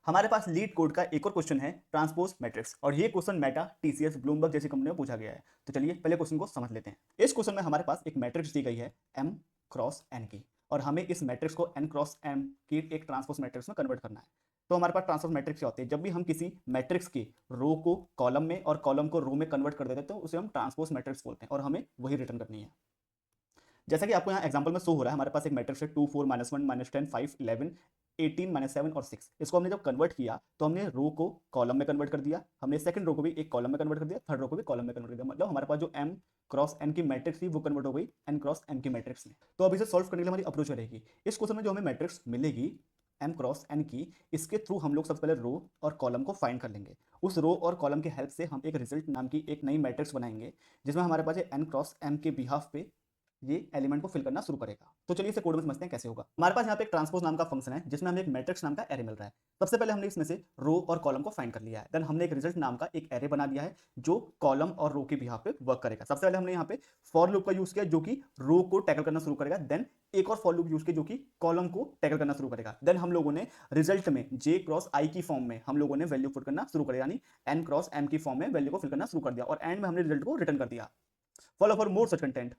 हमारे पास leet code का एक और क्वेश्चन है ट्रांसपोज मैट्रिक्स, और ये क्वेश्चन मेटा, टीसीएस, ब्लूमबर्ग जैसी कंपनी में पूछा गया है। तो चलिए पहले क्वेश्चन को समझ लेते हैं। इस क्वेश्चन में हमारे पास एक मैट्रिक्स दी गई है m क्रॉस n की, और हमें इस मैट्रिक्स को n क्रॉस m की एक ट्रांसपोज मैट्रिक्स में कन्वर्ट करना है। तो हमारे पास ट्रांसपोज मैट्रिक्स क्या होती है? जब भी हम किसी मैट्रिक्स की रो को कॉलम में और कॉलम को रो में कन्वर्ट कर देते हैं तो उसे हम ट्रांसपोज मैट्रिक्स बोलते हैं, और हमें वही रिटर्न करनी है। जैसा कि आपको यहाँ एग्जांपल में शो हो रहा है, हमारे पास एक मैट्रिक्स है 2 4 -1 -10 5 11 18 -7 और 6। इसको हमने जब कन्वर्ट किया तो हमने रो को कॉलम में कन्वर्ट कर दिया, हमने सेकंड रो को भी एक कॉलम में कन्वर्ट कर दिया, थर्ड रो को भी कॉलम में कन्वर्ट कर दिया। मतलब हमारे पास जो m क्रॉस n की मैट्रिक्स थी वो कन्वर्ट हो गई n क्रॉस m की मैट्रिक्स में। तो अब इसे सॉल्व करने के लिए हमारी अप्रोच रहेगी, इस क्वेश्चन में जो हमें मैट्रिक्स मिलेगी m क्रॉस n की, इसके थ्रू हम लोग सबसे पहले रो और कॉलम को फाइंड कर लेंगे। उस रो और कॉलम की हेल्प से हम एक रिजल्ट नाम की एक नई मैट्रिक्स बनाएंगे, जिसमें हमारे पास n क्रॉस m के बिहाफ पे ये एलिमेंट को फिल करना शुरू करेगा। तो चलिए इसे कोड में समझते हैं कैसे होगा। हमारे पास यहाँ पे एक ट्रांसपोज नाम का फंक्शन है जिसमें हमें एक मैट्रिक्स नाम का एरे मिल रहा है। सबसे पहले हमने इसमें से रो और कॉलम को फाइंड कर लिया है, देन हमने एक रिजल्ट नाम का एक एरे बना दिया है जो कॉलम और रो के बिहाफ पे वर्क करेगा। सबसे पहले हमने यहाँ पे फॉर लूप का यूज किया जो कि रो को टैकल करना शुरू करेगा, देन एक और फॉर लूप यूज किया जो कि कॉलम को टैकल करना शुरू करेगा। देन हम लोगों ने रिजल्ट में j क्रॉस i की फॉर्म में हम लोगों ने वैल्यू पुट करना शुरू करेगा, यानी n क्रॉस m की फॉर्म में वैल्यू को फिल करना शुरू कर दिया, और एंड में हमने रिजल्ट को रिटर्न कर दिया। Follow for more such content.